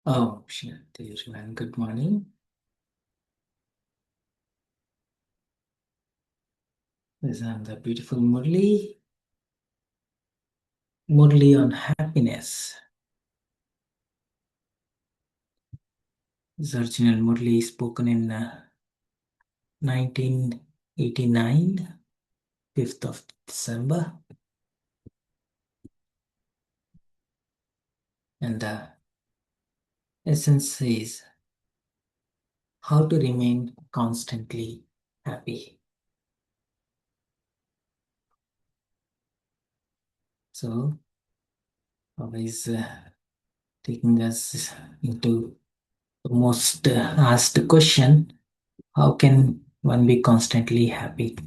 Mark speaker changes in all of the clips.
Speaker 1: Oh, Shanti, everyone. Good morning. This is the beautiful Murli. Murli on happiness. This original Murli spoken in 1989, 5th of December. And the essence is how to remain constantly happy. So, always taking us into the most asked question, how can one be constantly happy?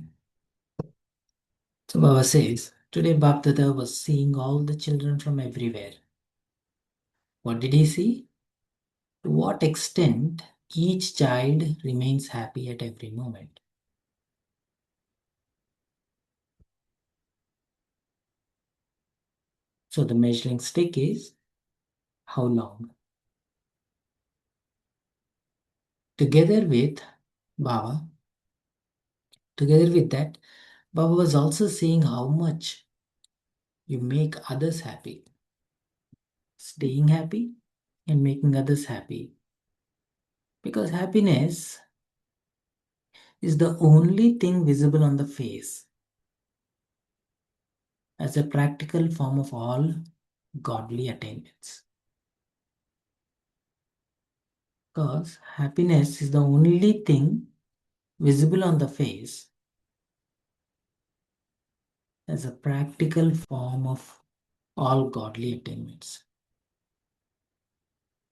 Speaker 1: So Baba says, today Bapdada was seeing all the children from everywhere. What did he see? To what extent each child remains happy at every moment. So the measuring stick is how long. Together with Baba, together with that, Baba was also seeing how much you make others happy. Staying happy and making others happy. Because happiness is the only thing visible on the face as a practical form of all godly attainments. Because happiness is the only thing visible on the face as a practical form of all godly attainments.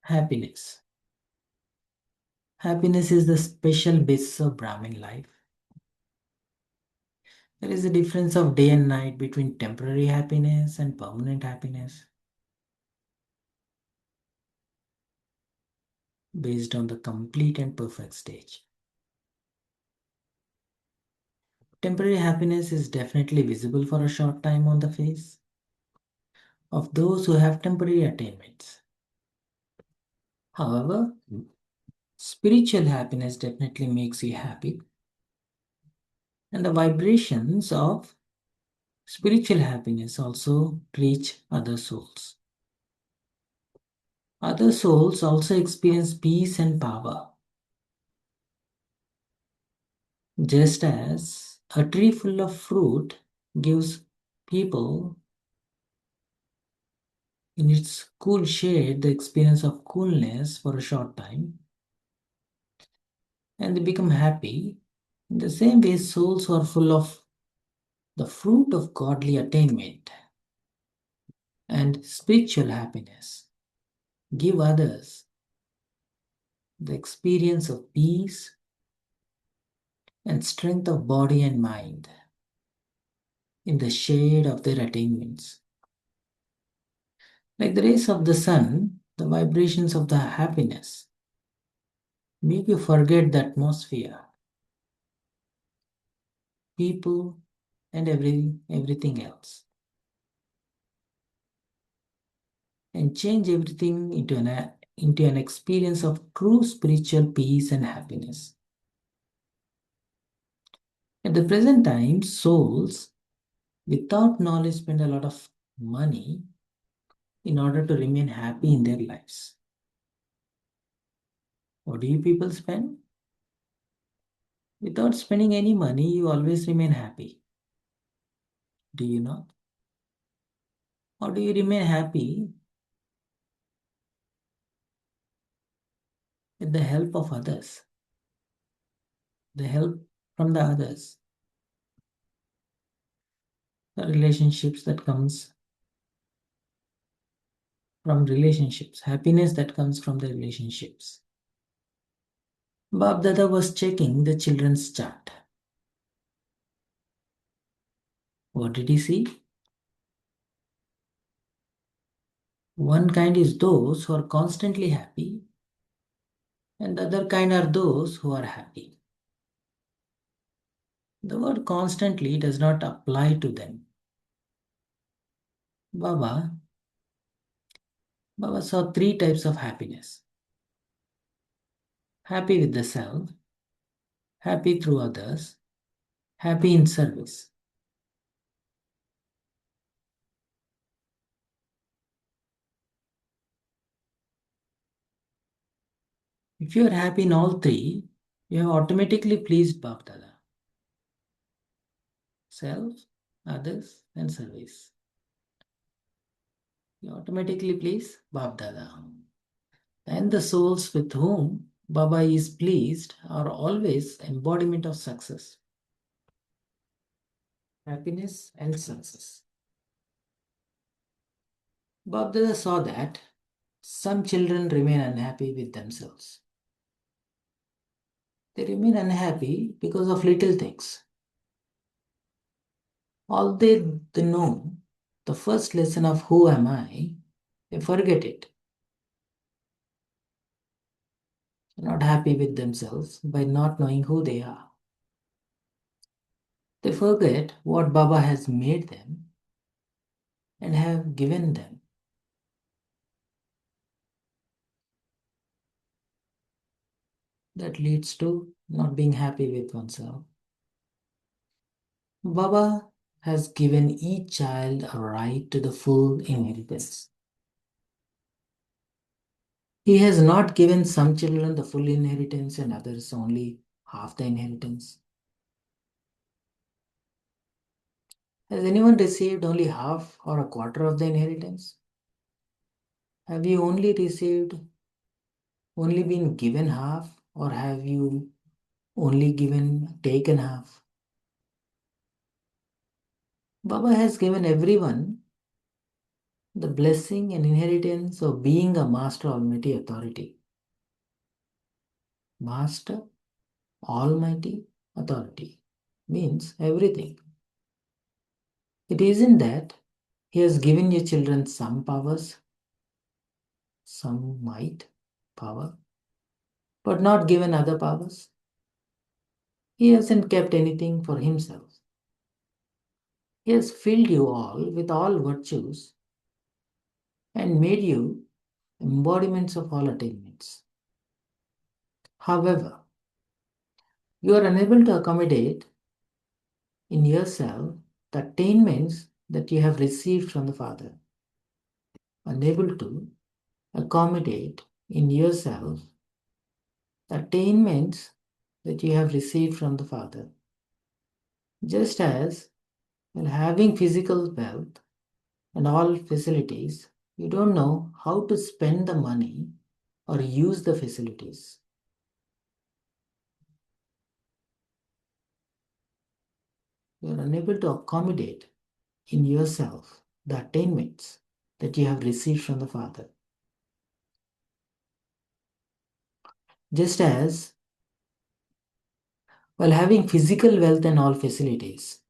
Speaker 1: Happiness. Happiness is the special basis of Brahmin life. There is a difference of day and night between temporary happiness and permanent happiness based on the complete and perfect stage. Temporary happiness is definitely visible for a short time on the face of those who have temporary attainments. However, spiritual happiness definitely makes you happy, and the vibrations of spiritual happiness also reach other souls. Other souls also experience peace and power, just as a tree full of fruit gives people in its cool shade the experience of coolness for a short time and they become happy. In the same way, souls who are full of the fruit of godly attainment and spiritual happiness give others the experience of peace and strength of body and mind in the shade of their attainments. Like the rays of the sun, the vibrations of the happiness make you forget the atmosphere, people, and everything else, and change everything into an experience of true spiritual peace and happiness. At the present time, souls without knowledge spend a lot of money in order to remain happy in their lives. What do you people spend? Without spending any money, you always remain happy. Do you not? How do you remain happy? With the help of others, the help from the others, the relationships that comes from relationships, happiness that comes from the relationships. Bab Dada was checking the children's chart. What did he see? One kind is those who are constantly happy, and the other kind are those who are happy. The word constantly does not apply to them. Baba Baba saw three types of happiness: happy with the self, happy through others, happy in service. If you are happy in all three, you have automatically pleased Bapdada: self, others, and service. You automatically please Bapdada. And the souls with whom Baba is pleased are always embodiment of success, happiness, and success. Bapdada saw that some children remain unhappy with themselves. They remain unhappy because of little things. All they know, the first lesson of who am I, they forget it. They're not happy with themselves by not knowing who they are. They forget what Baba has made them and have given them. That leads to not being happy with oneself. Baba has given each child a right to the full inheritance. He has not given some children the full inheritance and others only half the inheritance. Has anyone received only half or a quarter of the inheritance? Have you only been given half, or have you only taken half? Baba has given everyone the blessing and inheritance of being a Master Almighty Authority. Master Almighty Authority means everything. It isn't that He has given your children some powers, some might, power, but not given other powers. He hasn't kept anything for Himself. He has filled you all with all virtues and made you embodiments of all attainments. However, you are unable to accommodate in yourself the attainments that you have received from the Father. Unable to accommodate in yourself the attainments that you have received from the Father. Just as while having physical wealth and all facilities, you don't know how to spend the money or use the facilities. You are unable to accommodate in yourself the attainments that you have received from the Father. Just as while having physical wealth and all facilities,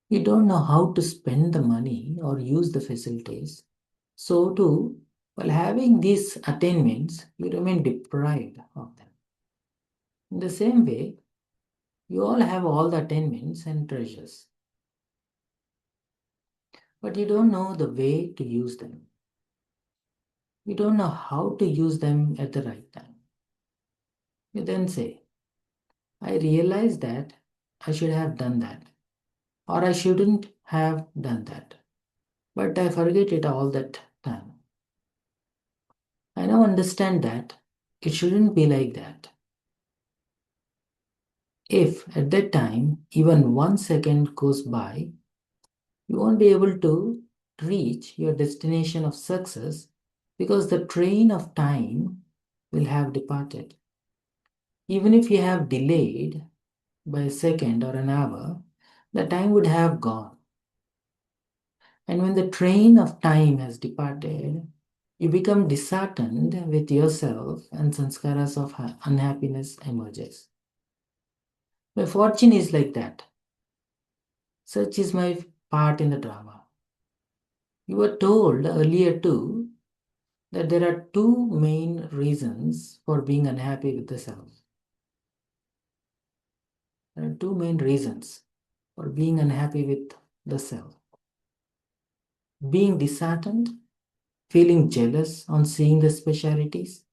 Speaker 1: you don't know how to spend the money or use the facilities. So too, while having these attainments, you remain deprived of them. In the same way, you all have all the attainments and treasures, but you don't know the way to use them. You don't know how to use them at the right time. You then say, I realize that I should have done that, or I shouldn't have done that, but I forget it all that time. I now understand that it shouldn't be like that. If at that time even 1 second goes by, you won't be able to reach your destination of success because the train of time will have departed. Even if you have delayed by a second or an hour, the time would have gone. And when the train of time has departed, you become disheartened with yourself and sanskaras of unhappiness emerges. My fortune is like that. Such is my part in the drama. You were told earlier too that there are two main reasons for being unhappy with the self. There are two main reasons for being unhappy with the self: being disheartened feeling jealous on seeing the specialities,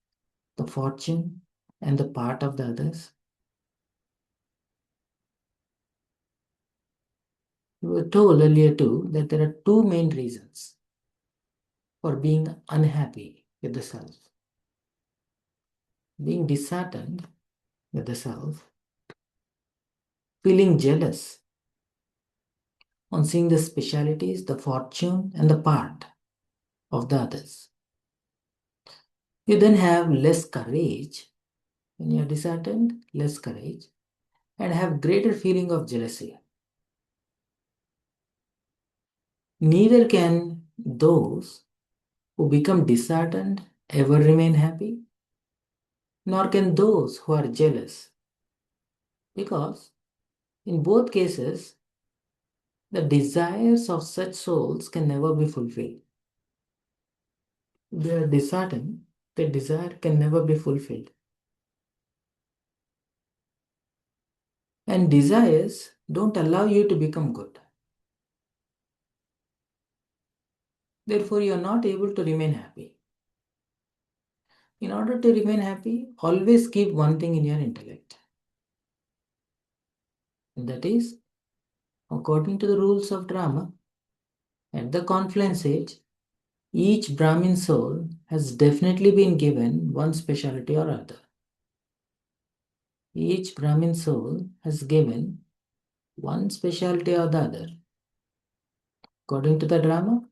Speaker 1: the fortune, and the part of the others. We were told earlier too that there are two main reasons for being unhappy with the self: being disheartened with the self, feeling jealous on seeing the specialities, the fortune, and the part of the others. You then have less courage when you are disheartened, less courage, and have greater feeling of jealousy. Neither can those who become disheartened ever remain happy, nor can those who are jealous, because in both cases, the desires of such souls can never be fulfilled. If they are disheartened, their desire can never be fulfilled. And desires don't allow you to become good. Therefore, you are not able to remain happy. In order to remain happy, always keep one thing in your intellect. And that is, according to the rules of drama, at the confluence age, each Brahmin soul has definitely been given one specialty or other. Each Brahmin soul has given one specialty or the other. According to the drama,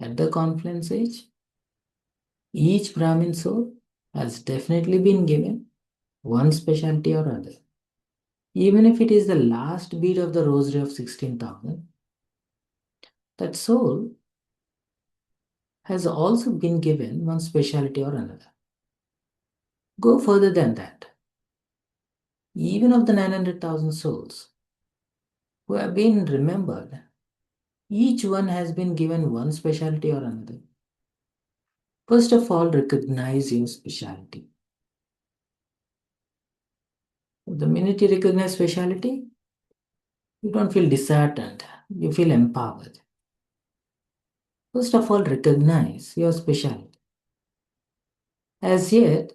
Speaker 1: at the confluence age, each Brahmin soul has definitely been given one specialty or other. Even if it is the last bead of the rosary of 16,000, that soul has also been given one specialty or another. Go further than that. Even of the 900,000 souls who have been remembered, each one has been given one specialty or another. First of all, recognize your specialty. The minute you recognize specialty, you don't feel disheartened, you feel empowered. First of all, recognize your specialty. As yet,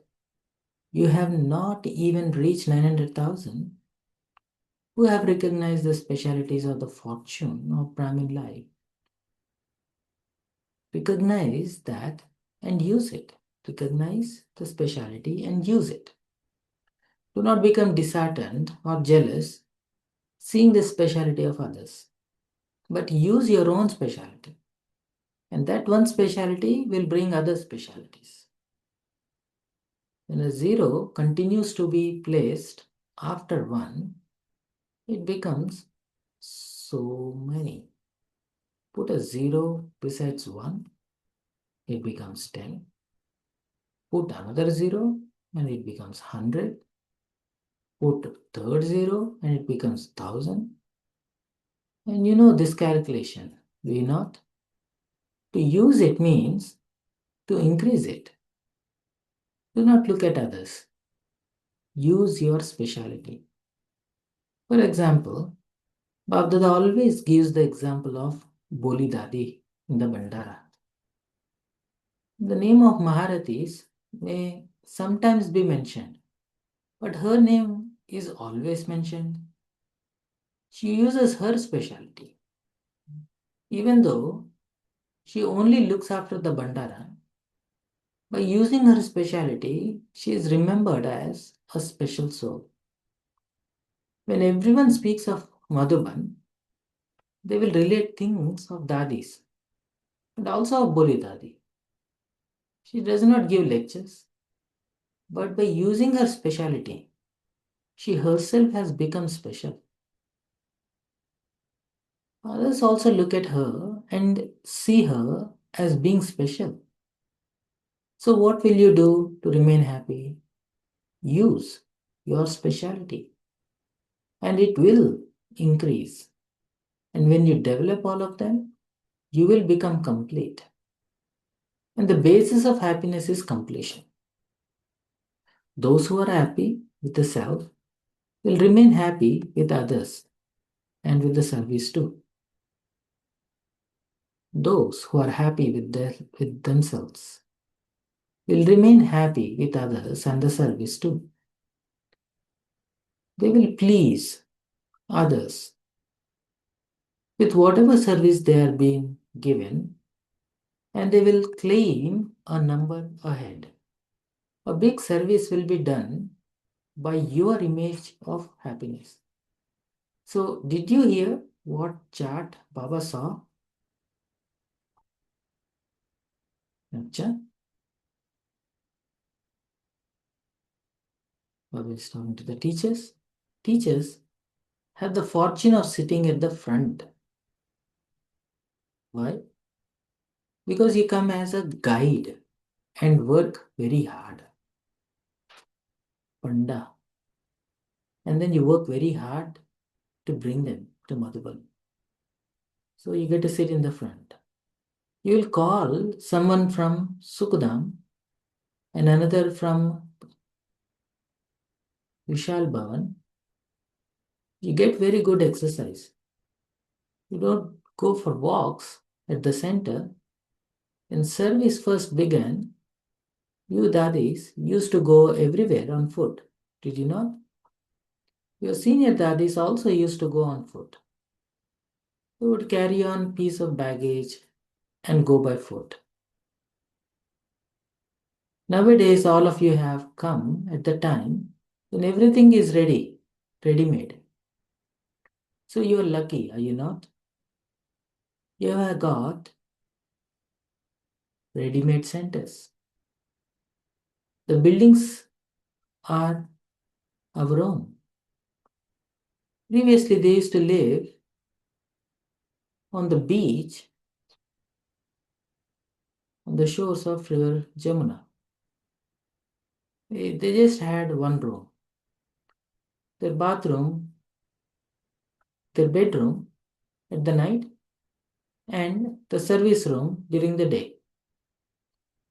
Speaker 1: you have not even reached 900,000 who have recognized the specialities of the fortune of Brahmin life. Recognize that and use it. Recognize the speciality and use it. Do not become disheartened or jealous seeing the speciality of others, but use your own speciality. And that one speciality will bring other specialities. When a zero continues to be placed after one, it becomes so many. Put a zero besides one, it becomes 10. Put another zero and it becomes 100. Put third zero and it becomes 1,000. And you know this calculation, do you not? To use it means to increase it. Do not look at others. Use your speciality. For example, Bhavdada always gives the example of Boli Dadi in the Bandara. The name of Maharatis may sometimes be mentioned, but her name is always mentioned. She uses her specialty. Even though she only looks after the Bandara, by using her specialty, she is remembered as a special soul. When everyone speaks of Madhuban, they will relate things of Dadis and also of Boli Dadi. She does not give lectures, but by using her specialty, she herself has become special. Others also look at her and see her as being special. So, what will you do to remain happy? Use your specialty, and it will increase. And when you develop all of them, you will become complete. And the basis of happiness is completion. Those who are happy with the self will remain happy with others and with the service too. Those who are happy with themselves will remain happy with others and the service too. They will please others with whatever service they are being given, and they will claim a number ahead. A big service will be done by your image of happiness. So, did you hear what chart Baba saw? Acha? Baba is talking to the teachers. Teachers have the fortune of sitting at the front. Why? Because you come as a guide and work very hard. Panda. And then you work very hard to bring them to Madhuban. So you get to sit in the front. You will call someone from Sukudam and another from Vishal Bhavan. You get very good exercise. You don't go for walks at the center. When service first began, you dadis used to go everywhere on foot. Did you not? Your senior dadis also used to go on foot. They would carry on piece of baggage and go by foot. Nowadays, all of you have come at the time when everything is ready made. So you are lucky, are you not? You have got ready made centers. The buildings are our own. Previously, they used to live on the beach on the shores of river Jamuna. They just had one room. Their bathroom, their bedroom at the night, and the service room during the day.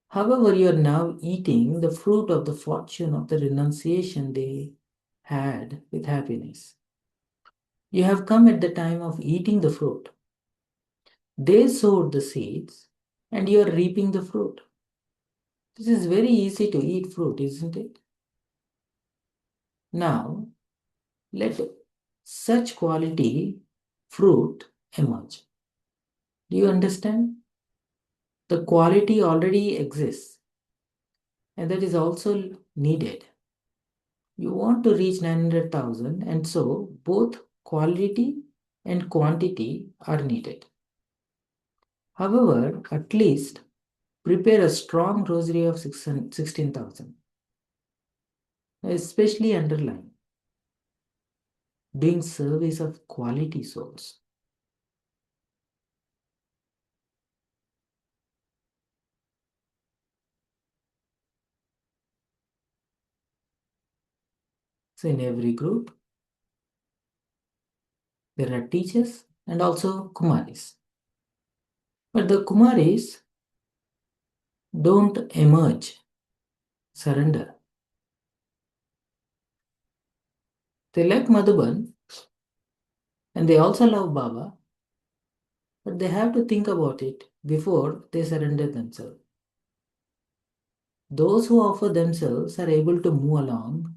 Speaker 1: However, you are now eating the fruit of the fortune of the renunciation they had with happiness. You have come at the time of eating the fruit. They sowed the seeds and you are reaping the fruit. This is very easy to eat fruit, isn't it? Now, let such quality fruit emerge. Do you understand? The quality already exists and that is also needed. You want to reach 900,000, and so both quality and quantity are needed. However, at least prepare a strong rosary of 16,000, especially underline doing service of quality souls. So, in every group, there are teachers and also Kumaris. But the Kumaris don't emerge, surrender. They like Madhuban and they also love Baba, but they have to think about it before they surrender themselves. Those who offer themselves are able to move along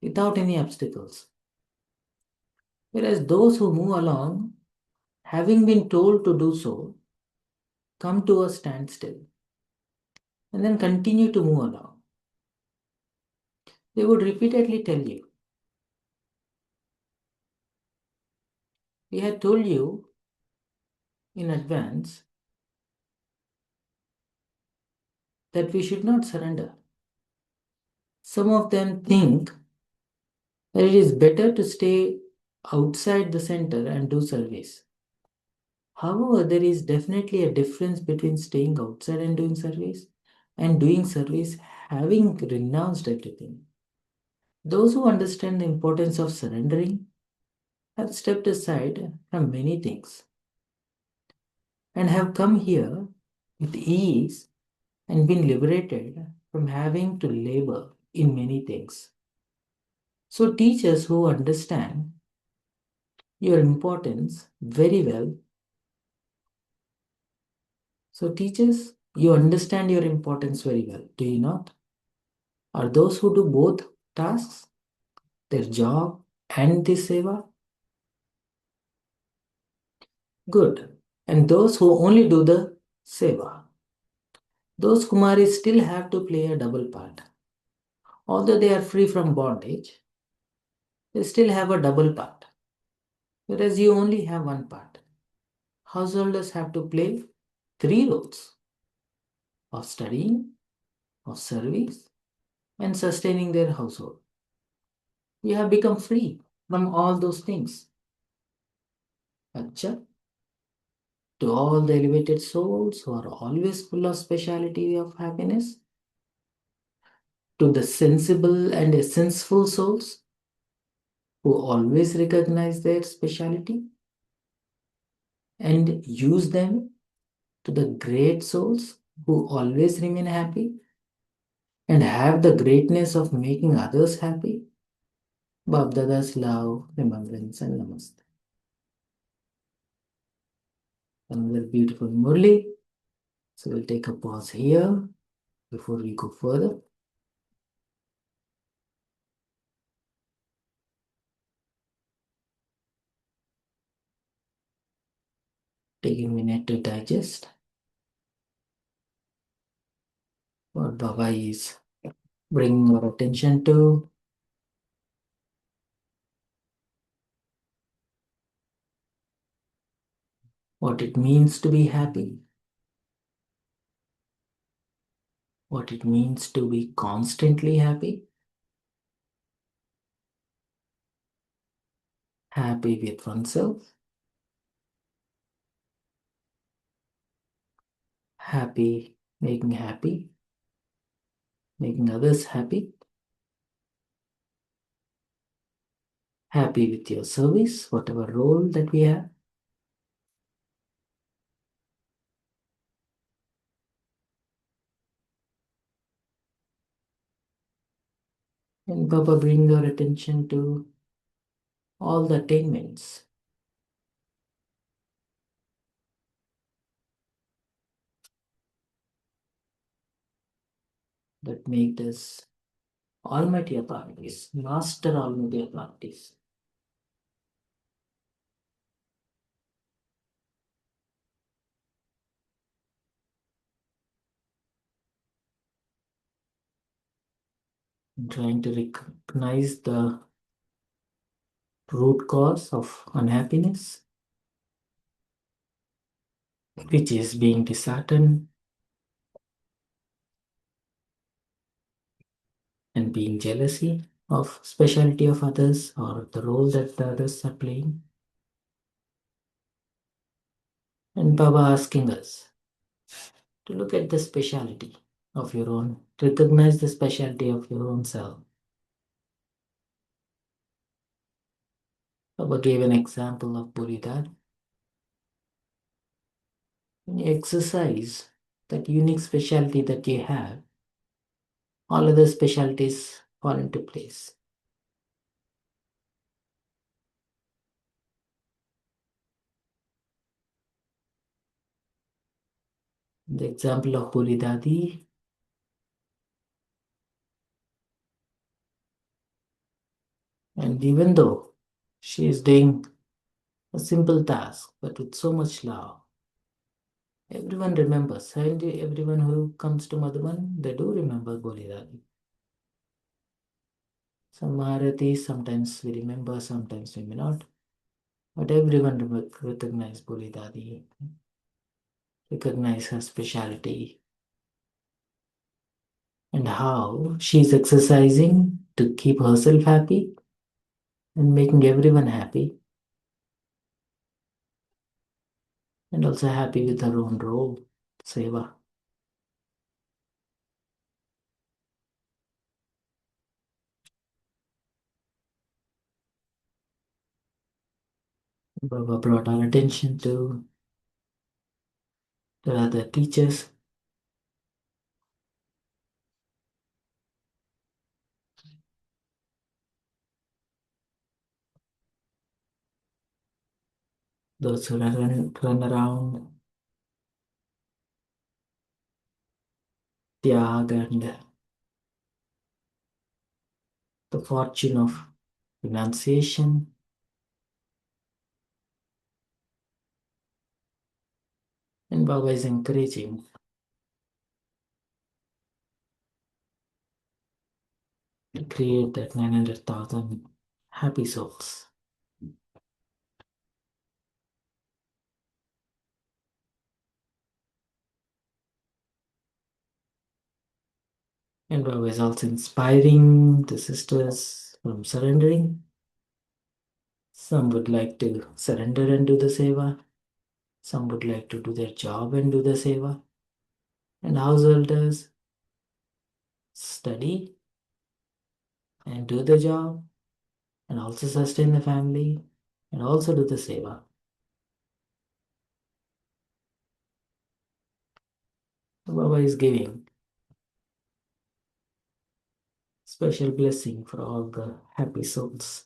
Speaker 1: without any obstacles, whereas those who move along, having been told to do so, come to a standstill and then continue to move along. They would repeatedly tell you, we had told you in advance that we should not surrender. Some of them think that it is better to stay outside the center and do service. However, there is definitely a difference between staying outside and doing service and doing service having renounced everything. Those who understand the importance of surrendering have stepped aside from many things and have come here with ease and been liberated from having to labor in many things. So, teachers who understand your importance very well So, teachers, you understand your importance very well, do you not? Are those who do both tasks, their job and the seva? Good. And those who only do the seva, those Kumaris still have to play a double part. Although they are free from bondage, they still have a double part, whereas you only have one part. Householders have to play three roles of studying, of service, and sustaining their household. You have become free from all those things. Acha, to all the elevated souls who are always full of speciality of happiness, to the sensible and essential souls who always recognize their speciality and use them, to the great souls who always remain happy and have the greatness of making others happy. Babdada's love, remembrance, and namaste. Another beautiful Murli. So we'll take a pause here before we go further. Take a minute to digest what Baba is bringing our attention to. What it means to be happy, what it means to be constantly happy, happy with oneself, happy, making others happy, happy with your service, whatever role that we have. And Baba brings our attention to all the attainments that make us almighty authorities, master almighty authorities. And trying to recognize the root cause of unhappiness, which is being disheartened and being jealousy of speciality of others or the role that the others are playing. And Baba asking us to look at the speciality of your own, recognize the speciality of your own self. Baba gave an example of Buridad. When you exercise that unique specialty that you have, all other specialties fall into place. The example of Puri Dadi, and even though she is doing a simple task but with so much love, everyone remembers, and everyone who comes to Madhuban, they do remember Puri Dadi. Some Maharathi, sometimes we remember, sometimes we may not, but everyone recognize Puri Dadi, recognize her speciality and how she is exercising to keep herself happy and making everyone happy, and also happy with her own role, seva. Baba brought our attention to the other teachers, those who run around Tyag and the fortune of renunciation. And Baba is encouraging to create that 900,000 happy souls. And Baba is also inspiring the sisters from surrendering. Some would like to surrender and do the seva. Some would like to do their job and do the seva. And householders study and do the job and also sustain the family and also do the seva. Baba is giving special blessing for all the happy souls.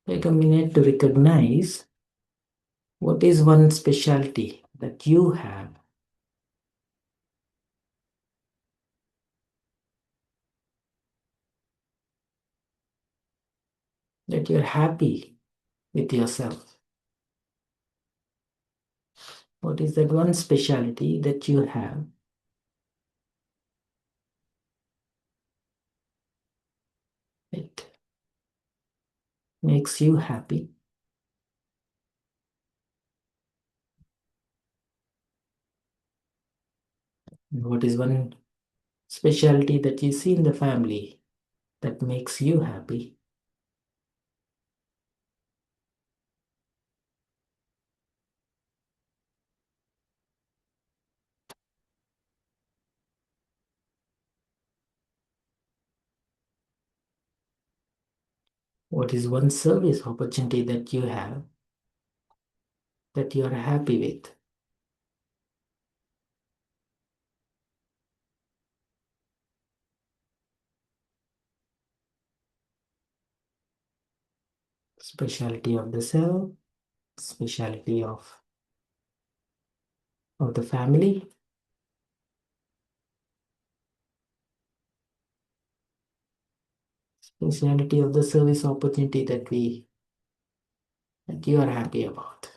Speaker 1: Take a minute to recognize what is one specialty that you have that you're happy with yourself. What is that one specialty that you have that makes you happy? And what is one specialty that you see in the family that makes you happy? What is one service opportunity that you have that you are happy with? Specialty of the self, specialty of the family, specialty of the service opportunity that you are happy about.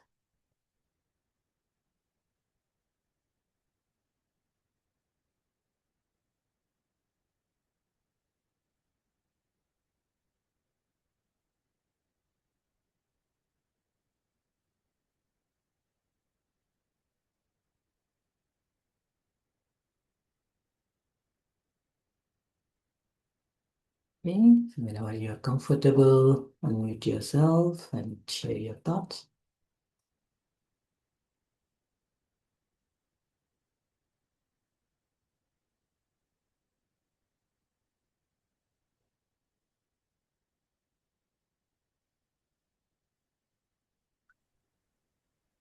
Speaker 1: Okay, so whenever you are comfortable, unmute yourself and share your thoughts.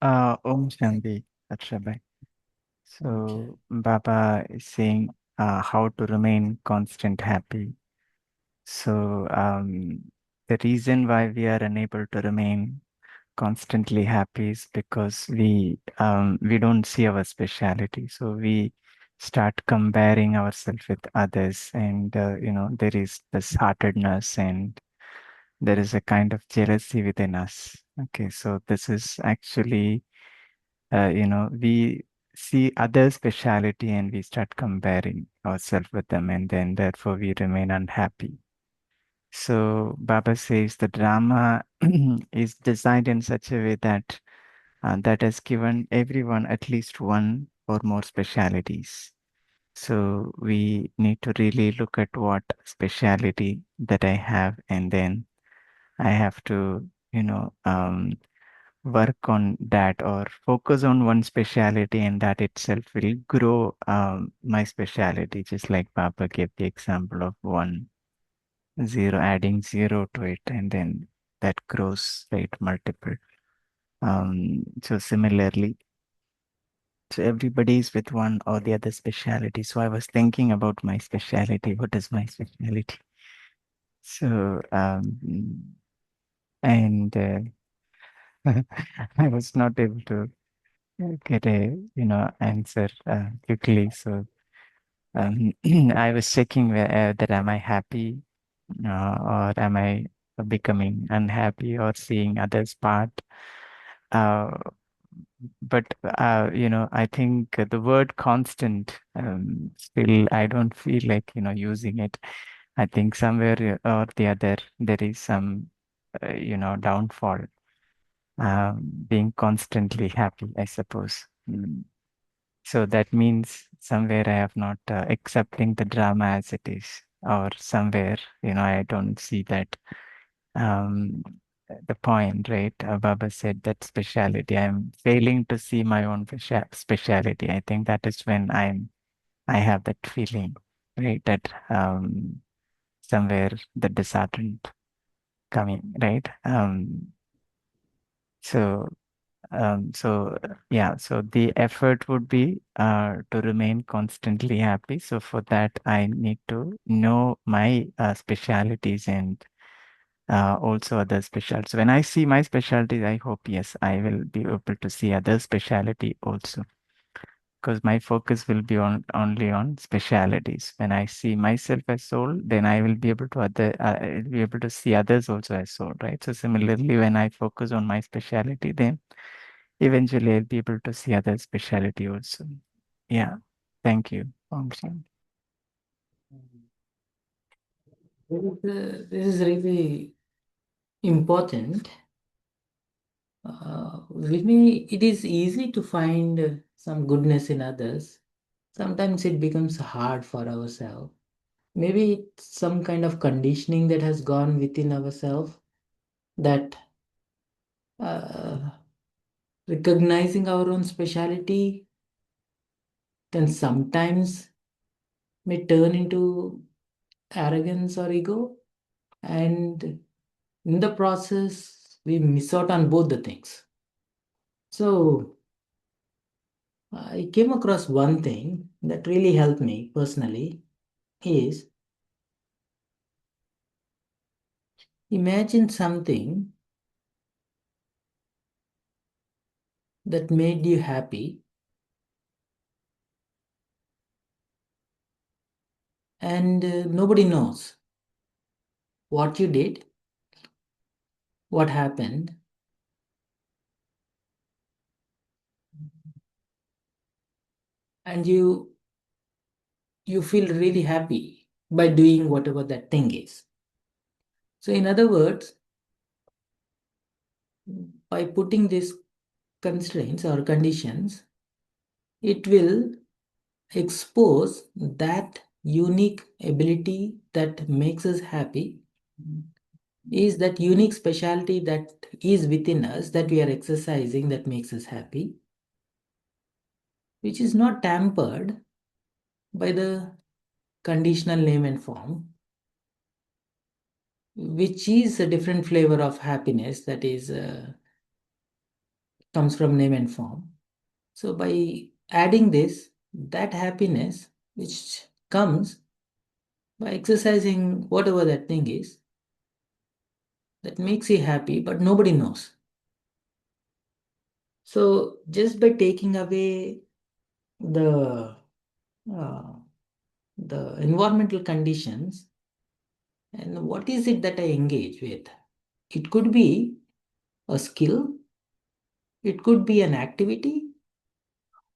Speaker 2: Om Shanti, Akshabhai. So, Baba is saying how to remain constant happy. So, the reason why we are unable to remain constantly happy is because we don't see our speciality. So we start comparing ourselves with others, and there is this heartedness, and there is a kind of jealousy within us. Okay, so this is actually we see other speciality and we start comparing ourselves with them, and then therefore we remain unhappy. So Baba says the drama is designed in such a way that has given everyone at least one or more specialities. So we need to really look at what speciality that I have, and then I have to, work on that or focus on one specialty, and that itself will grow my specialty. Just like Papa gave the example of 1 0, adding 0 to it, and then that grows, right, multiple. So similarly, so everybody is with one or the other specialty. So I was thinking about my specialty. What is my specialty? So and I was not able to get a answer quickly. So I was checking that am I happy or am I becoming unhappy or seeing others part. Uh, but I think the word constant, still I don't feel like using it. I think somewhere or the other there is some downfall. Being constantly happy, I suppose. So that means somewhere I have not accepting the drama as it is, or somewhere I don't see that um, the point, right? Baba said that speciality. I'm failing to see my own speciality. I think that is when I have that feeling, right? That somewhere the disheartened coming, right? So yeah, so the effort would be to remain constantly happy. So for that, I need to know my specialities and also other specialties. When I see my specialties, I hope, yes, I will be able to see other speciality also. Because my focus will be on only on specialities. When I see myself as soul, then I will be able to I'll be able to see others also as soul, right? So similarly, when I focus on my speciality, then eventually I'll be able to see other speciality also. Yeah. Thank you.
Speaker 1: This is really important. With me, it is easy to find some goodness in others. Sometimes it becomes hard for ourselves. Maybe it's some kind of conditioning that has gone within ourselves, that uh, recognizing our own speciality then sometimes may turn into arrogance or ego. And in the process, we miss out on both the things. So I came across one thing that really helped me personally is, imagine something that made you happy and nobody knows what you did, what happened, and you feel really happy by doing whatever that thing is. So in other words, by putting these constraints or conditions, it will expose that unique ability that makes us happy, is that unique specialty that is within us that we are exercising that makes us happy, which is not tampered by the conditional name and form, which is a different flavor of happiness that is comes from name and form. So by adding this, that happiness which comes by exercising whatever that thing is that makes you happy, but nobody knows. So just by taking away the uh, the environmental conditions, and what is it that I engage with? It could be a skill, it could be an activity,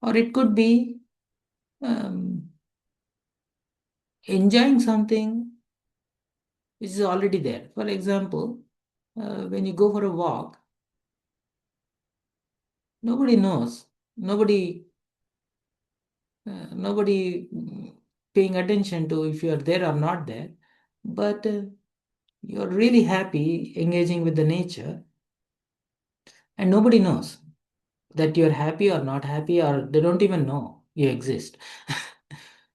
Speaker 1: or it could be um, enjoying something which is already there. For example, when you go for a walk, nobody knows, nobody paying attention to if you are there or not there, but you're really happy engaging with the nature, and nobody knows that you're happy or not happy, or they don't even know you exist.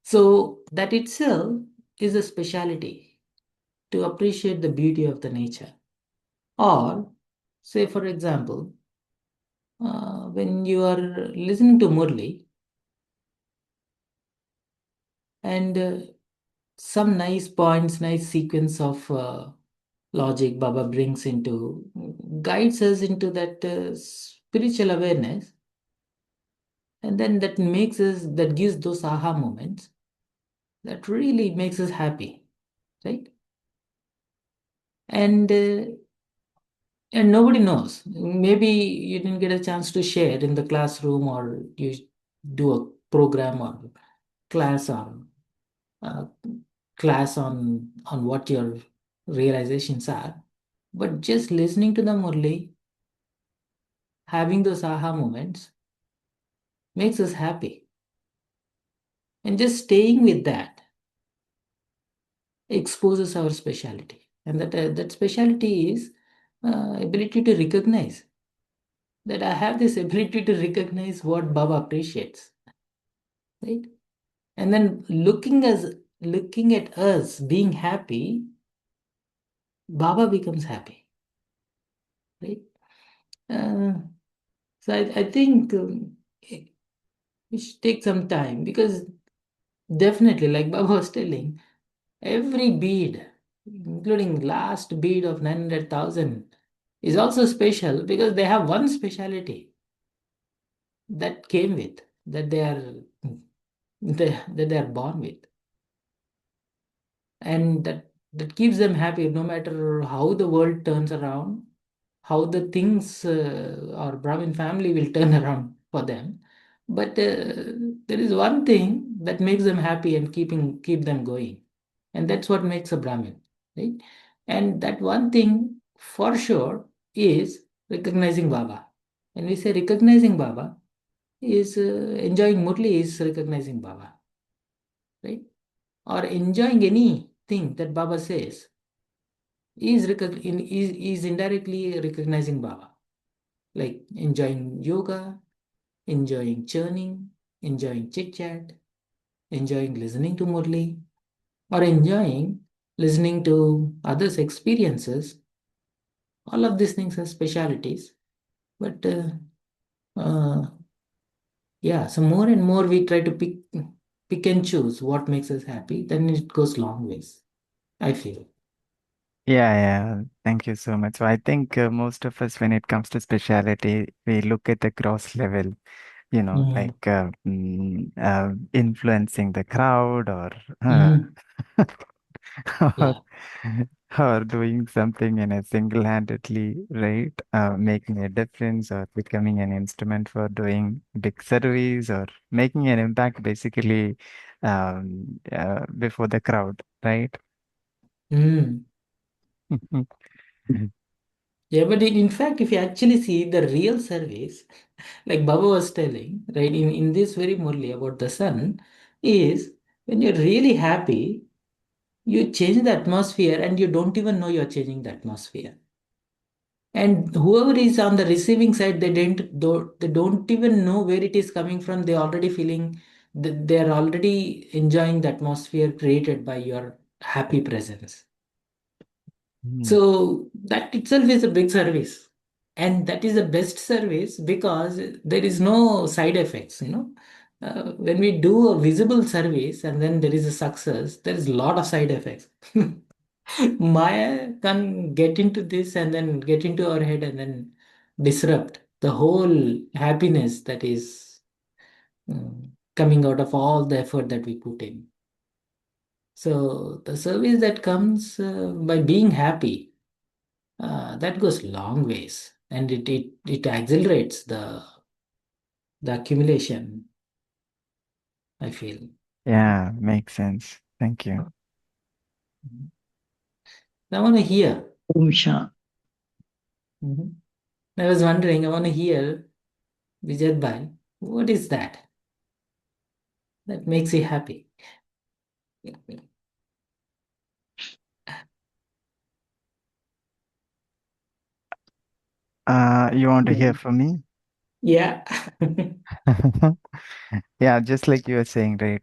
Speaker 1: So that itself is a speciality, to appreciate the beauty of the nature. Or say, for example, when you are listening to Murli, and some nice points, nice sequence of logic Baba brings into, guides us into that spiritual awareness, and then that makes us, that gives those aha moments that really makes us happy, right? And nobody knows. Maybe you didn't get a chance to share in the classroom, or you do a program or class, or uh, class on what your realizations are. But just listening to them only, having those aha moments, makes us happy. And just staying with that exposes our speciality. And that speciality is ability to recognize that I have this ability to recognize what Baba appreciates, right? And then looking at us being happy, Baba becomes happy, right? Uh, so I think it should take some time, because definitely, like Baba was telling, every bead, including last bead of 900,000, is also special because they have one speciality that came with, that they are born with, and that keeps them happy no matter how the world turns around, how the things or Brahmin family will turn around for them. But there is one thing that makes them happy and keep them going, and that's what makes a Brahmin, right? And that one thing for sure is recognizing Baba. And we say recognizing Baba is enjoying Murli is recognizing Baba, right? Or enjoying anything that Baba says is indirectly recognizing Baba, like enjoying yoga, enjoying churning, enjoying chit chat, enjoying listening to Murli, or enjoying listening to others' experiences. All of these things are specialities. But uh, yeah, so more and more we try to pick and choose what makes us happy, then it goes long ways, I feel.
Speaker 2: Yeah, yeah. Thank you so much. So I think most of us, when it comes to speciality, we look at the gross level,
Speaker 1: Mm,
Speaker 2: like influencing the crowd
Speaker 1: mm,
Speaker 2: or,
Speaker 1: yeah.
Speaker 2: or doing something in a single-handedly, right? Making a difference or becoming an instrument for doing big surveys or making an impact basically before the crowd, right?
Speaker 1: Mm. Yeah, but in fact, if you actually see the real service, like Baba was telling, right, in this very Murli about the sun, is when you're really happy, you change the atmosphere and you don't even know you're changing the atmosphere. And whoever is on the receiving side, they don't even know where it is coming from. They're already feeling that they're already enjoying the atmosphere created by your happy presence.
Speaker 2: Mm.
Speaker 1: So that itself is a big service. And that is the best service because there is no side effects, when we do a visible service and then there is a success, there is a lot of side effects. Maya can get into this and then get into our head and then disrupt the whole happiness that is coming out of all the effort that we put in. So the service that comes by being happy, that goes long ways, and it accelerates the accumulation, I feel.
Speaker 2: Yeah, makes sense. Thank you.
Speaker 1: I want to hear.
Speaker 3: Umsha.
Speaker 1: Mhm. I was wondering, I want to hear Vijay Bhai. What is that makes you happy?
Speaker 2: You want to hear from me?
Speaker 1: Yeah.
Speaker 2: Yeah, just like you were saying, right?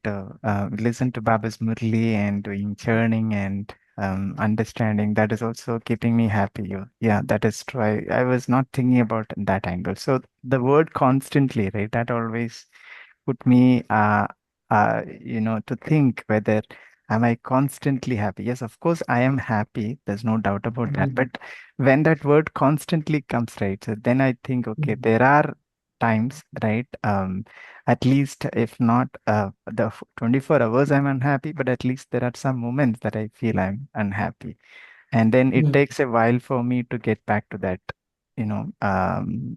Speaker 2: Listen to Baba's Murli and doing churning and understanding. That is also keeping me happy. Yeah, that is true. I was not thinking about that angle. So the word constantly, right? That always put me, to think whether Am I constantly happy? Yes, of course, I am happy. There's no doubt about that.
Speaker 1: Mhm.
Speaker 2: But when that word constantly comes, right, so then I think, okay,
Speaker 1: Mhm.
Speaker 2: there are times, right? At least if not the 24 hours I'm unhappy, but at least there are some moments that I feel I'm unhappy. And then it
Speaker 1: Mhm.
Speaker 2: takes a while for me to get back to that,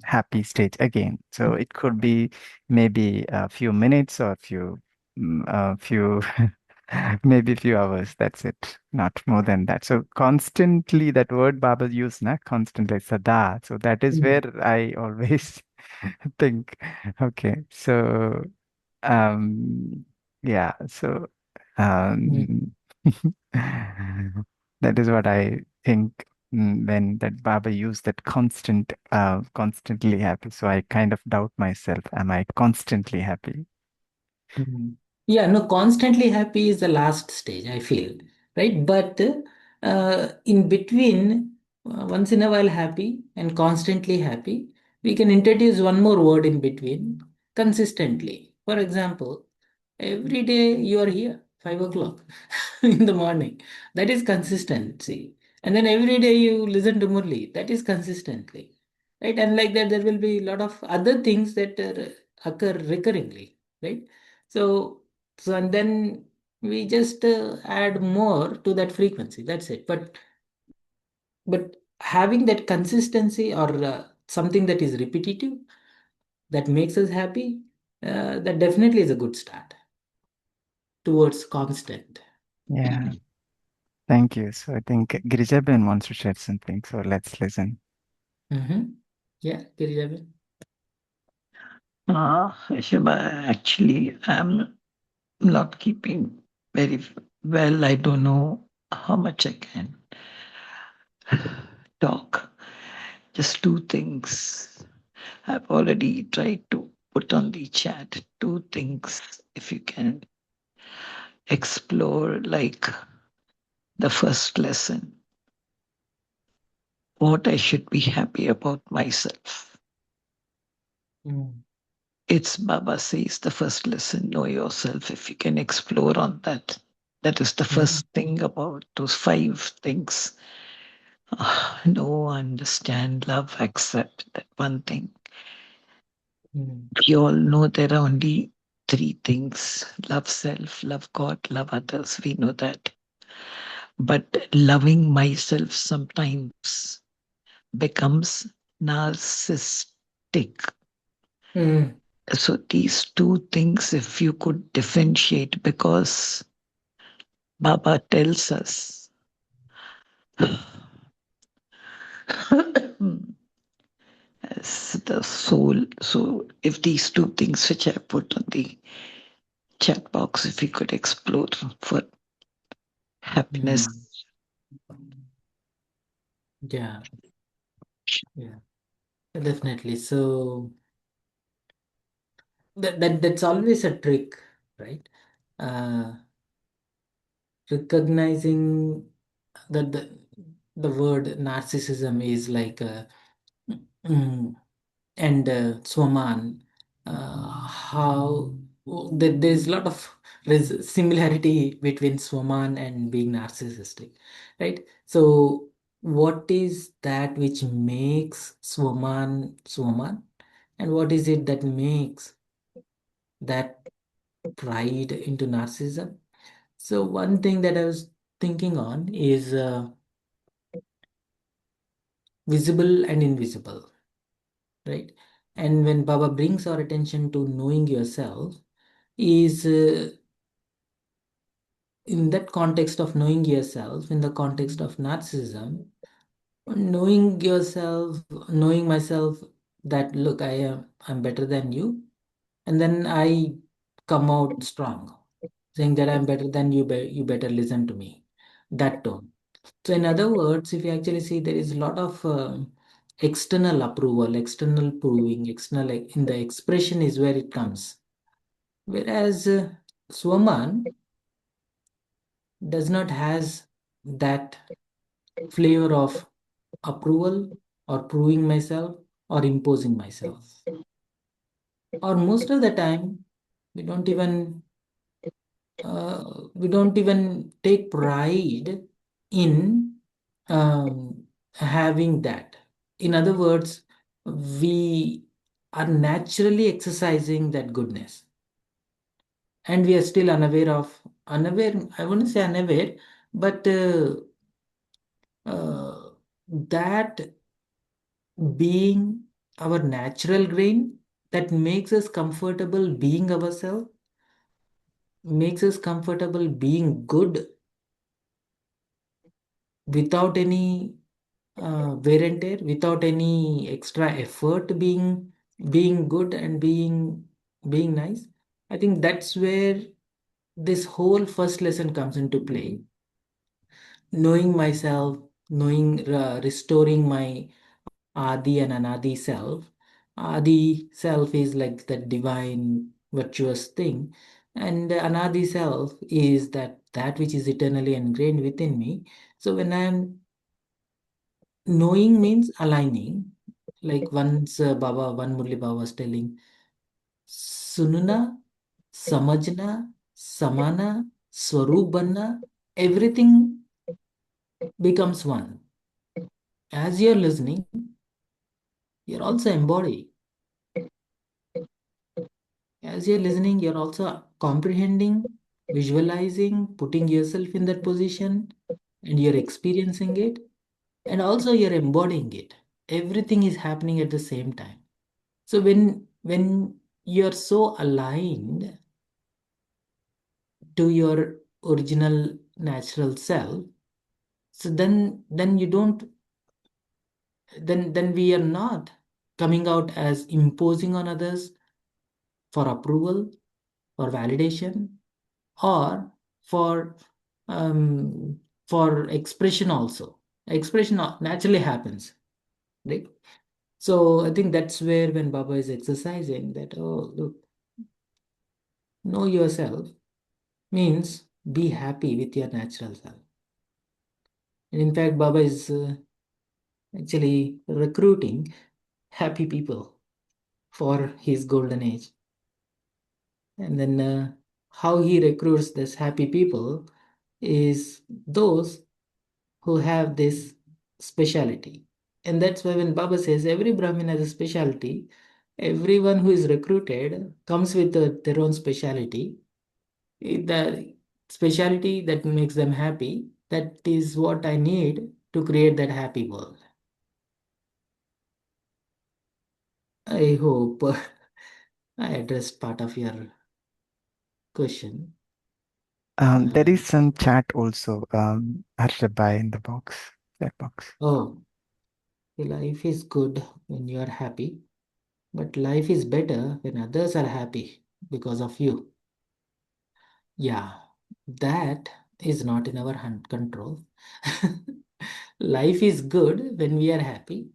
Speaker 2: happy stage again. So it could be maybe a few minutes or a few maybe a few hours. That's it, not more than that. So constantly, that word Baba used, na, constantly, sada. So that is where
Speaker 1: Mhm.
Speaker 2: I always think, okay, so um, yeah, so um,
Speaker 1: Mhm.
Speaker 2: that is what I think, when that Baba used that constantly happy. So I kind of doubt myself. Am I constantly happy?
Speaker 1: Mhm. Yeah, no, constantly happy is the last stage, I feel, right? But in between, once in a while happy and constantly happy, we can introduce one more word in between, consistently. For example, every day you are here, 5 o'clock in the morning. That is consistency. And then every day you listen to Murli. That is consistently. Right? And like that, there will be a lot of other things that occur recurringly. Right? So, and then we just add more to that frequency. That's it. But having that consistency or something that is repetitive that makes us happy, that definitely is a good start towards constant.
Speaker 2: Yeah, thank you. So I think Girijaben wants to share something. So let's listen.
Speaker 1: Mm-hmm. Yeah, Girijaben.
Speaker 3: Shiva, actually, I'm not keeping very well. I don't know how much I can talk. Just two things. I've already tried to put on the chat two things. If you can explore, like the first lesson, what I should be happy about myself.
Speaker 1: Mm.
Speaker 3: It's Baba says the first lesson, know yourself. If you can explore on that, that is the
Speaker 1: Mm.
Speaker 3: first thing about those five things. Know, understand, love, accept. That one thing.
Speaker 1: Mm.
Speaker 3: We all know there are only three things: love self, love God, love others. We know that. But loving myself sometimes becomes narcissistic.
Speaker 1: Mm.
Speaker 3: So these two things, if you could differentiate, because Baba tells us as the soul. So if these two things which I put on the chat box, if you could explore for happiness.
Speaker 1: Mm. Yeah, yeah, definitely. So that's always a trick, right? Uh, Recognizing that the word narcissism is like mm, and Swaman, how there's a lot of similarity between Swaman and being narcissistic, right? So, what is that which makes Swaman Swaman, and what is it that makes that pride into narcissism? So, one thing that I was thinking on is visible and invisible, right? And when Baba brings our attention to knowing yourself, is in that context of knowing yourself, in the context of narcissism, knowing yourself, knowing myself that look, I'm better than you, and then I come out strong, saying that I'm better than you, you better listen to me. That tone. So, in other words, if you actually see, there is a lot of external approval, external proving, external in the expression is where it comes. Whereas Swaman does not has that flavor of approval or proving myself or imposing myself. Or most of the time, we don't even we don't even take pride in having that. In other words, we are naturally exercising that goodness, and we are still unaware. I wouldn't say unaware, but that being our natural grain that makes us comfortable being ourselves, makes us comfortable being good without any wear and tear, without any extra effort, being good and being nice. I think that's where this whole first lesson comes into play. Knowing myself, knowing, restoring my Adi and Anadi self. Adi self is like that divine, virtuous thing, and Anadi self is that which is eternally ingrained within me. So when I'm knowing means aligning, like once one Murli Baba was telling, Sununa, Samajna, Samana, Swarup Banna, everything becomes one. As you're listening, you're also embodied. As you're listening, you're also comprehending, visualizing, putting yourself in that position, and you're experiencing it, and also you're embodying it. Everything is happening at the same time. So when you're so aligned to your original natural self, so then you don't then we are not coming out as imposing on others for approval, for validation, or for expression also. Expression naturally happens, right? So I think that's where when Baba is exercising that, oh look, know yourself means be happy with your natural self. And in fact, Baba is actually recruiting happy people for his golden age. And then how he recruits this happy people is those who have this speciality. And that's why when Baba says every Brahmin has a speciality, everyone who is recruited comes with their own speciality. The speciality that makes them happy, that is what I need to create that happy world. I hope I addressed part of your question.
Speaker 2: There
Speaker 1: Uh,
Speaker 2: is some chat also, Harshabai in the chat box.
Speaker 1: oh, life is good when you are happy, but life is better when others are happy because of you. Yeah, that is not in our control. Life is good when we are happy,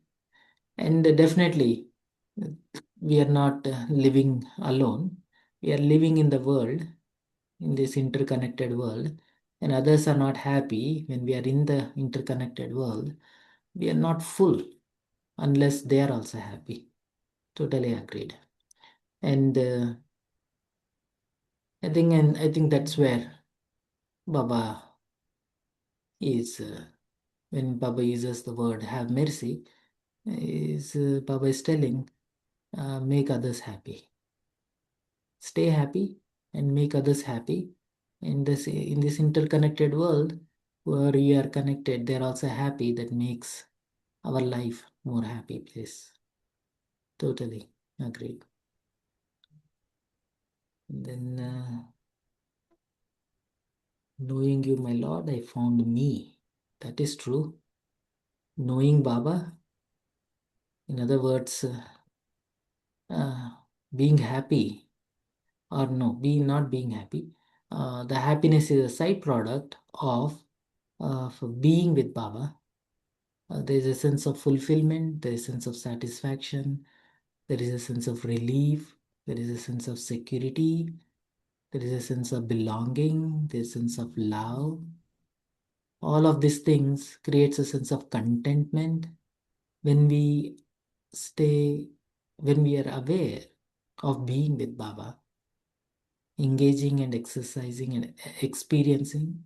Speaker 1: and definitely we are not living alone. We are living in the world, in this interconnected world, and others are not happy when we are in the interconnected world. We are not full unless they are also happy. Totally agreed. And I think that's where Baba is. When Baba uses the word have mercy, is Baba is telling, make others happy. Stay happy and make others happy. In this interconnected world where we are connected, they're also happy. That makes our life more happy place. Totally agreed. And then knowing you, my Lord, I found me. That is true. Knowing Baba, in other words, uh, being happy, or no, not being happy. The happiness is a side product of for being with Baba. There is a sense of fulfillment, there is a sense of satisfaction, there is a sense of relief, there is a sense of security, there is a sense of belonging, there is a sense of love. All of these things creates a sense of contentment when we stay, when we are aware of being with Baba engaging and exercising and experiencing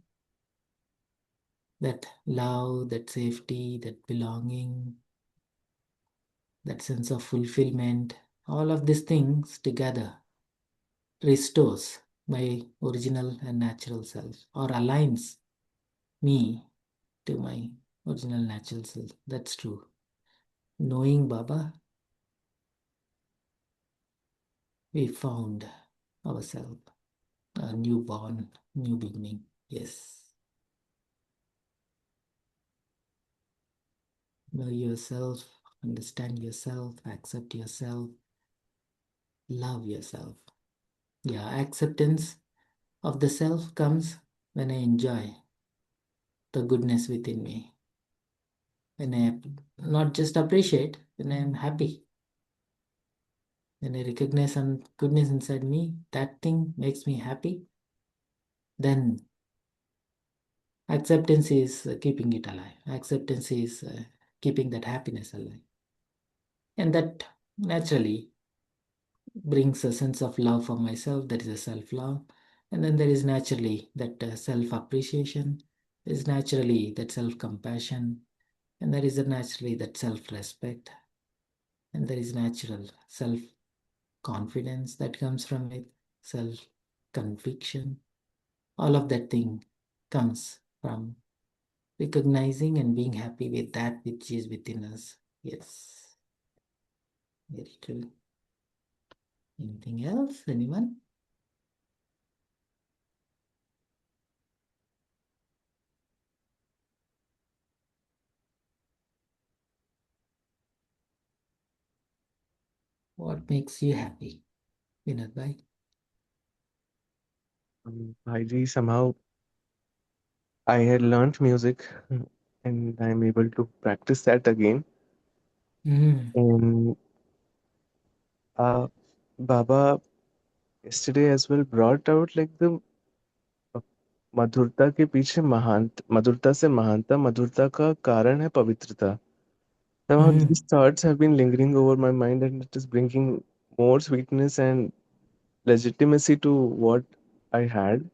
Speaker 1: that love, that safety, that belonging, that sense of fulfillment, all of these things together restores my original and natural self or aligns me to my original natural self. That's true. Knowing Baba, we found ourselves, a newborn, new beginning. Yes. Know yourself, understand yourself, accept yourself, love yourself. Yeah, acceptance of the self comes when I enjoy the goodness within me. When I not just appreciate, when I am happy. When I recognize some goodness inside me, that thing makes me happy. Then acceptance is keeping it alive. Acceptance is keeping that happiness alive. And that naturally brings a sense of love for myself. That is a self love. And then there is naturally that self appreciation. There is naturally that self compassion. And there is naturally that self respect. And there is natural self confidence that comes from it, self conviction. All of that thing comes from recognizing and being happy with that which is within us. Yes, very true. Anything else? Anyone? What makes you happy, Vinod bhai?
Speaker 4: Bhaiji, somehow I had learned music and I'm able to practice that again.
Speaker 1: Mm,
Speaker 4: And uh, Baba yesterday as well brought out like the uh, मधुरता के पीछे महान मधुरता से महानता मधुरता का कारण है पवित्रता. Somehow these
Speaker 1: mm,
Speaker 4: thoughts have been lingering over my mind and it is bringing more sweetness and legitimacy to what I had.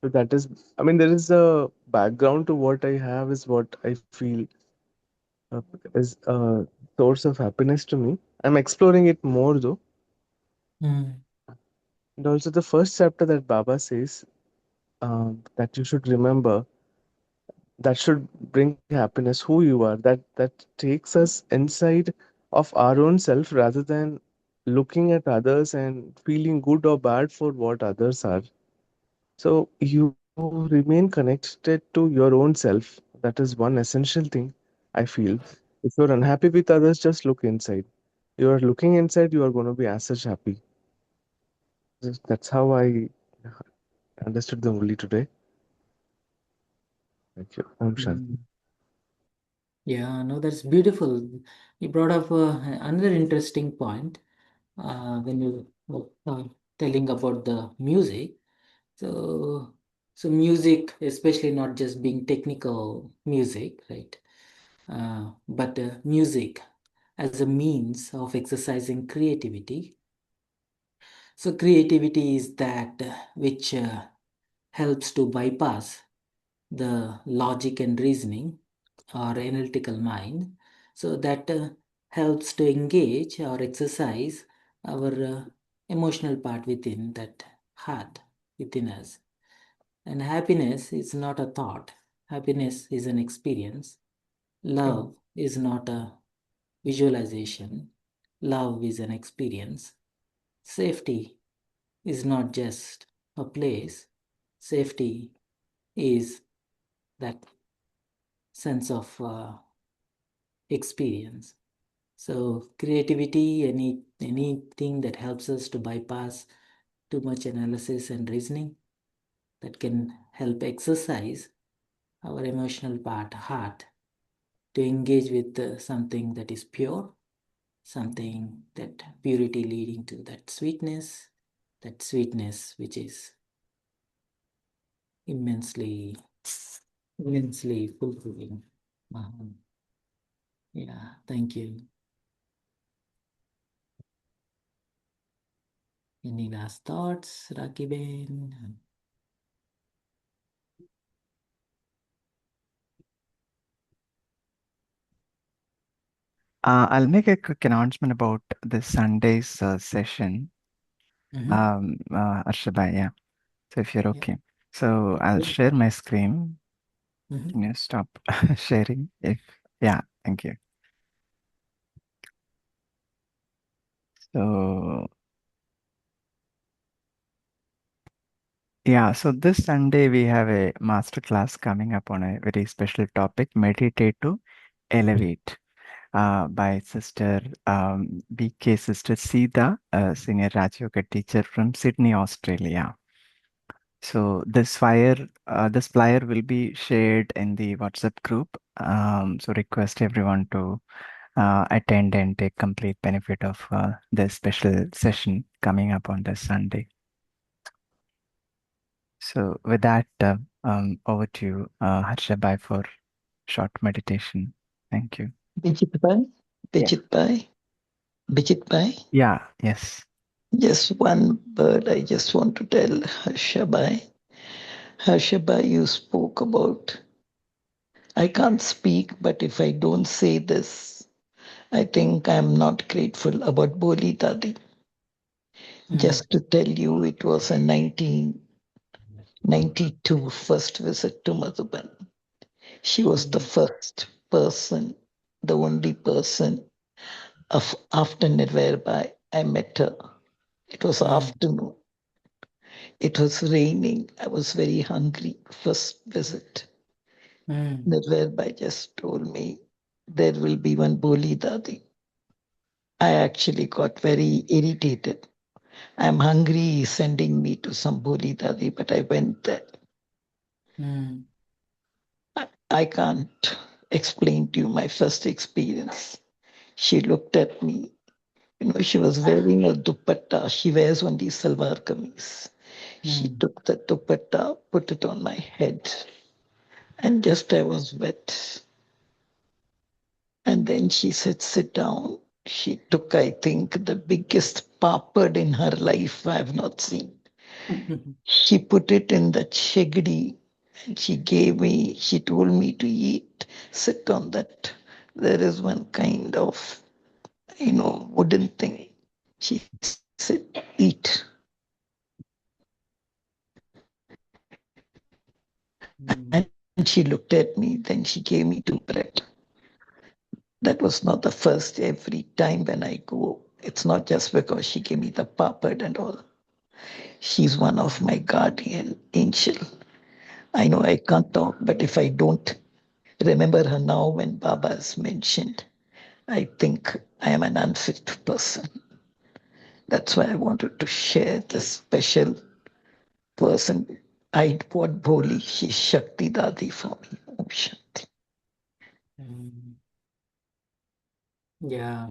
Speaker 4: So that is, I mean, there is a background to what I have is what I feel uh, is a source of happiness to me. I'm exploring it more though.
Speaker 1: mm,
Speaker 4: And also the first chapter that Baba says that you should remember that should bring happiness, who you are, that takes us inside of our own self rather than looking at others and feeling good or bad for what others are. So you remain connected to your own self. That is one essential thing I feel. If you're unhappy with others, just look inside. You are looking inside, you are going to be as such happy. That's how I understood the Murli today. Thank you. Om Shanti.
Speaker 1: mm. Yeah, no, that's beautiful. You brought up another interesting point when you were telling about the music. So, so music, especially not just being technical music, right? But music as a means of exercising creativity. So, creativity is that which helps to bypass the logic and reasoning or analytical mind. So, that helps to engage or exercise our emotional part within that heart within us. And happiness is not a thought, happiness is an experience. Love is not a visualization, love is an experience. Safety is not just a place, safety is that sense of experience. So, creativity, anything that helps us to bypass too much analysis and reasoning, that can help exercise our emotional part, heart, to engage with something that is pure, something that purity leading to that sweetness which is immensely, immensely fulfilling. Yeah, thank you. Any last thoughts, Rakiben?
Speaker 2: I'll make a quick announcement about this Sunday's session. Arshabai, yeah. So if you're
Speaker 1: Yeah.
Speaker 2: okay. So I'll share my screen. Can you stop sharing? Yeah, thank you. So yeah, so this Sunday we have a master class coming up on a very special topic, meditate to elevate, by Sister BK Sister Sita, a senior Rajyoga teacher from Sydney, Australia. So this flyer will be shared in the WhatsApp group. So request everyone to attend and take complete benefit of this special session coming up on this Sunday. So with that, over to you, Harshabai, for short meditation. Thank you.
Speaker 3: Bijit Bhai,
Speaker 2: Yeah.
Speaker 3: Bijit Bhai, Bijit Bhai.
Speaker 2: Yeah. Yes.
Speaker 3: Just one word I just want to tell Harsha Bhai. Harsha Bhai, you spoke about, I can't speak, but if I don't say this, I think I'm not grateful about Boli Dadi. Just to tell you, it was a 1992 first visit to Madhuban. She was the first person, the only person of after Nirvair I met her. It was afternoon. It was raining. I was very hungry. First visit. Nirvair just told me there will be one Boli Dadi. I actually got very irritated. I'm hungry, he's sending me to some Boli Dadi, but I went there. I can't explain to you my first experience. She looked at me. You know, she was wearing a dupatta. She wears only salwar kameez. She took the dupatta, put it on my head, and just I was wet. And then she said, sit down. She took, I think, the biggest papad in her life I have not seen. She put it in the chegdi and she told me to eat, sit on that. There is one kind of, wooden thing. She said, eat. And she looked at me, then she gave me 2 bread. That was not the first. Every time when I go, it's not just because she gave me the papad and all. She's one of my guardian angel. I know I can't talk, but if I don't remember her now when Baba is mentioned, I think I am an unfit person. That's why I wanted to share this special person. I what Bholi, she's Shakti Dadi for me. Om Shanti.
Speaker 1: Yeah,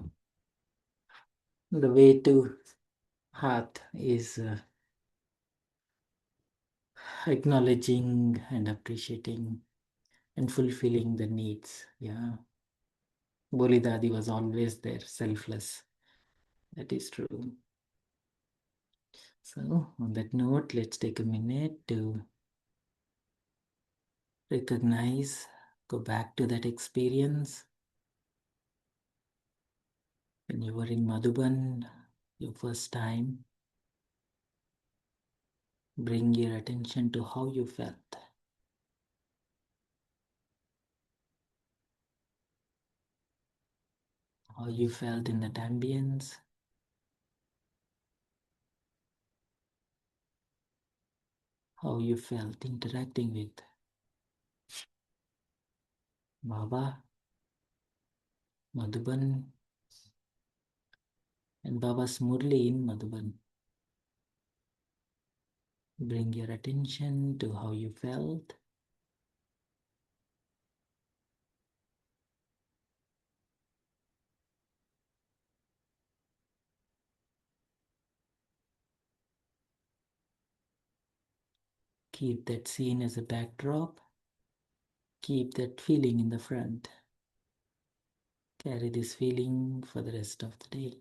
Speaker 1: the way to heart is acknowledging and appreciating and fulfilling the needs. Yeah, Boli Dadi was always there, selfless. That is true. So, on that note, let's take a minute to recognize, go back to that experience when you were in Madhuban, your first time. Bring your attention to how you felt. How you felt in that ambience. How you felt interacting with Baba, Madhuban, and Baba's Murli in Madhuban. Bring your attention to how you felt. Keep that scene as a backdrop. Keep that feeling in the front. Carry this feeling for the rest of the day.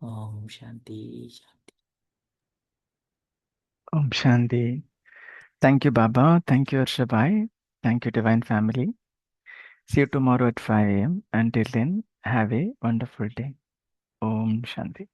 Speaker 1: Om Shanti Shanti.
Speaker 2: Om Shanti. Thank you, Baba. Thank you, Arshabai. Thank you, Divine Family. See you tomorrow at 5 a.m. Until then, have a wonderful day. Om Shanti.